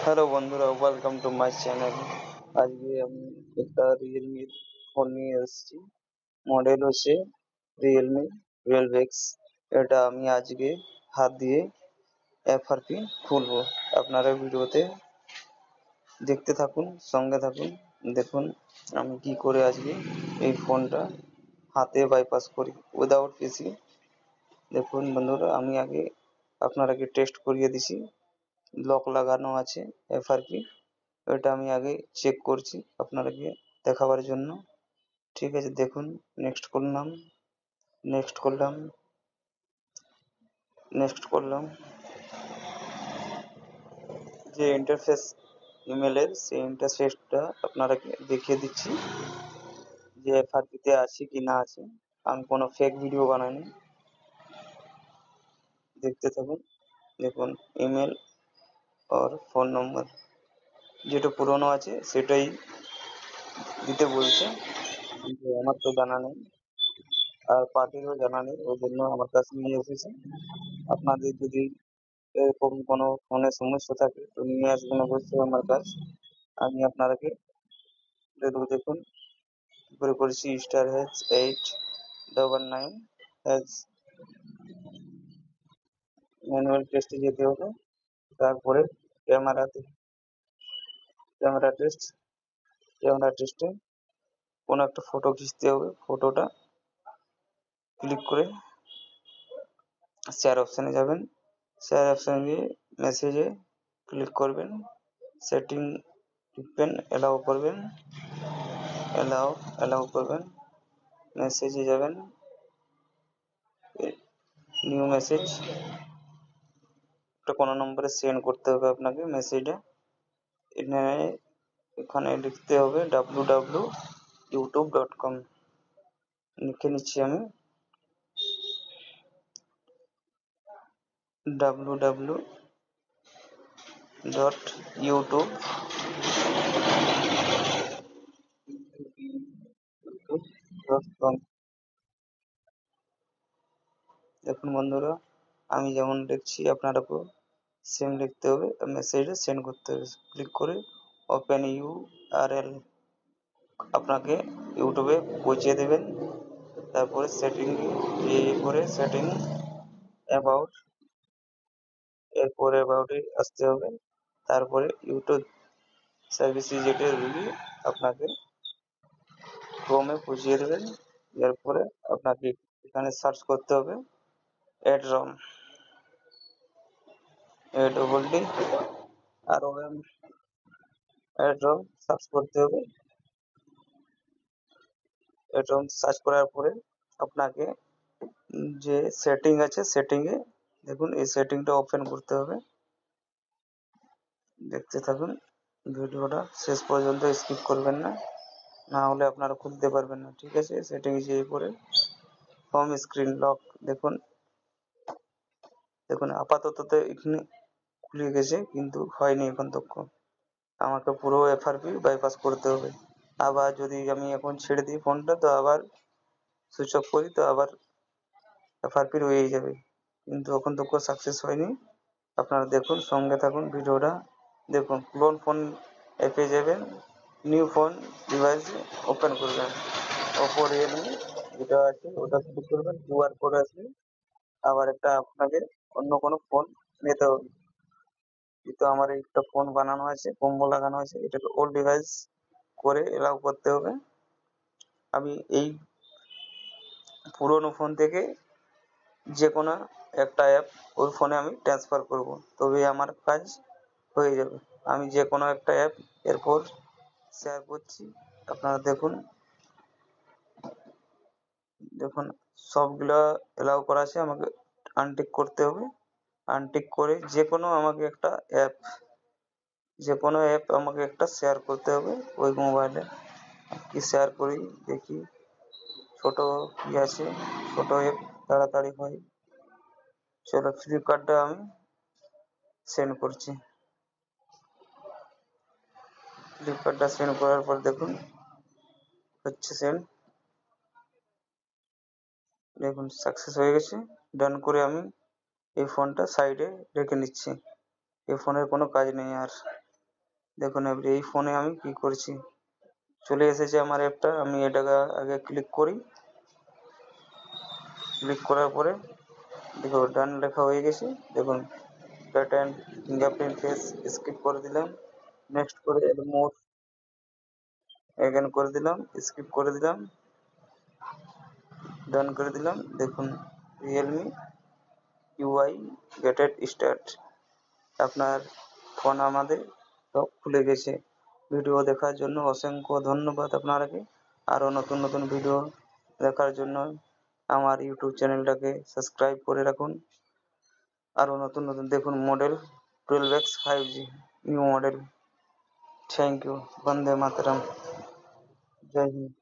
Hello বন্ধুরা, welcome to my channel. আজকে আমি একটা রিয়েলমি ফোন নিয়ে এসেছি। মডেল হচ্ছে রিয়েলমি 12X। এটা আমি আজকে হাত দিয়ে এফআরপি খুলবো। আপনারা ভিডিওতে দেখতে থাকুন, সঙ্গে থাকুন। দেখুন আমি কি করে আজকে এই ফোনটা হাতে বাইপাস করি উইদাউট পিসি। দেখুন বন্ধুরা, আমি আগে আপনারাকে টেস্ট করিয়ে দিছি। লক লাগানো আছে এফআরপি, এটা আমি আগে চেক করছি আপনাদেরকে দেখাবার জন্য। ঠিক আছে, দেখুন। নেক্সট করলাম, নেক্সট করলাম, নেক্সট করলাম। যে ইন্টারফেস ইমেলের, সেই ইন্টারফেসটা আপনাদেরকে দেখিয়ে দিচ্ছি যে এফআরপিতে আছে কি না আছে। আমি কোনো ফেক ভিডিও বানাইনি, দেখতে থাকুন। দেখুন ইমেল আর ফোন নম্বর যেটা পুরনো আছে সেটাই দিতে বলছে, কিন্তু আমার তো জানা নেই আর পার্টিরও জানা নেই, ওই জন্য আমার কাছে নিয়ে এসেছে। আপনাদের যদি এরকম কোনো ফোনের সমস্যা থাকে তো নিয়ে আসবেন অবশ্যই আমার কাছ। আমি আপনাদেরকে দেবো। দেখুন কি করে করেছি। *899# ম্যানুয়াল টেস্টে যেতে হবে। তারপরে ক্যামেরাতে, ক্যামেরা টেস্ট, ক্যামেরা টেস্টে কোনো একটা ফটো খিঁচতে হবে। ফটোটা ক্লিক করে শেয়ার অপশানে যাবেন। শেয়ার অপশানে গিয়ে মেসেজে ক্লিক করবেন, সেটিং টিপবেন, অ্যালাউ করবেন, অ্যালাউ করবেন। মেসেজে যাবেন, নিউ মেসেজ, একটা কোনো নম্বরে সেন্ড করতে হবে আপনাকে মেসেজটা। এখানে লিখতে হবে www.youtube.com। লিখে নিচ্ছি আমি www.youtube.com। দেখুন বন্ধুরা, আমি যেমন লিখছি আপনাদেরকেও সেম লিখতে হবে, মেসেজটা সেন্ড করতে হবে। ক্লিক করে ওপেন ইউআরএল, আপনাকে ইউটিউবে পৌঁছে দেবেন। তারপরে সেটিং করে সেটিং অ্যাবাউট, এরপরে অ্যাবাউটে আসতে হবে। তারপরে ইউটিউব সার্ভিসেস যেটা রুগী আপনাকে ক্রোমে পৌঁছিয়ে দেবেন। এরপরে আপনাকে এখানে সার্চ করতে হবে অ্যাডরম, ADD ROM, অ্যাডরম সার্চ করতে হবে। অ্যাডরম সার্চ করার পরে আপনাকে যে সেটিং আছে সেটিংয়ে দেখুন, এই সেটিংটা ওপেন করতে হবে। দেখতে থাকুন ভিডিওটা শেষ পর্যন্ত, স্কিপ করবেন না, না হলে আপনারা খুলতে পারবেন না। ঠিক আছে, সেটিংয়ে যেয়ে পরে হোম স্ক্রিন লক, দেখুন দেখুন আপাতত তো এখানে খুলে গেছে, কিন্তু হয়নি এখন তক। আমাকে পুরো এফআরপি বাইপাস করতে হবে। আবার যদি আমি এখন ছেড়ে দিই ফোনটা, তো আবার সুইচ অফ করি, তো আবার এফআরপি রয়েই যাবে, কিন্তু এখন তক সাকসেস হয়নি। আপনারা দেখুন, সঙ্গে থাকুন ভিডিওটা। দেখুন ক্লোন ফোন অ্যাপে যাবেন, নিউ ফোন ডিভাইস ওপেন করবেন, ওপো রিয়েলমি যেটা আছে ওটা ক্লিক করবেন। কিউআর কোড আসবে, আবার একটা আপনাকে অন্য কোনো ফোন নিতে হবে। কিন্তু আমার একটা ফোন বানানো আছে, কম্বো লাগানো আছে, এটাকে ওল্ড ডিভাইস করে এলাও করতে হবে। আমি এই পুরোনো ফোন থেকে যে কোনো একটা অ্যাপ ওই ফোনে আমি ট্রান্সফার করব, তবেই আমার কাজ হয়ে যাবে। আমি যে কোনো একটা অ্যাপ এরপর শেয়ার করছি, আপনারা দেখুন। দেখুন সবগুলা এলাও করা আছে, আমাকে আনটিক করতে হবে। আনটিক করে যে কোনো আমাকে একটা অ্যাপ, যে কোনো অ্যাপ আমাকে একটা শেয়ার করতে হবে ওই মোবাইলে। কি শেয়ার করি দেখি, ছোট কি আছে, ছোট অ্যাপ তাড়াতাড়ি হয়। চলো ফ্লিপকার্টটা আমি সেন্ড করছি। ফ্লিপকার্টটা সেন্ড করার পর দেখুন হচ্ছে সেন্ড, দেখুন সাকসেস হয়ে গেছে। ডান করে আমি এই ফোনটা সাইডে রেখে নিচ্ছি, এই ফোনের কোনো কাজ নেই আর। দেখুন এবার এই ফোনে আমি কি করছি, চলে এসেছে আমার অ্যাপটা। আমি এটাকে আগে ক্লিক করি, ক্লিক করার পরে দেখো ডান লেখা হয়ে গেছে। দেখুন প্যাটার্ন, ফিঙ্গারপ্রিন্ট, ফেস স্কিপ করে দিলাম, নেক্সট করে মোর এগেন করে দিলাম, স্কিপ করে দিলাম, ডান করে দিলাম। দেখুন রিয়েলমি ইউআই গেটেড স্টার্ট, আপনার ফোন আমাদের সব খুলে গেছে। ভিডিও দেখার জন্য অসংখ্য ধন্যবাদ আপনাকে। আরও নতুন নতুন ভিডিও দেখার জন্য আমার ইউটিউব চ্যানেলটাকে সাবস্ক্রাইব করে রাখুন। আরও নতুন নতুন দেখুন model 12X 5G new model. Thank you. বন্দে মাতরম। জয় হিন্দ।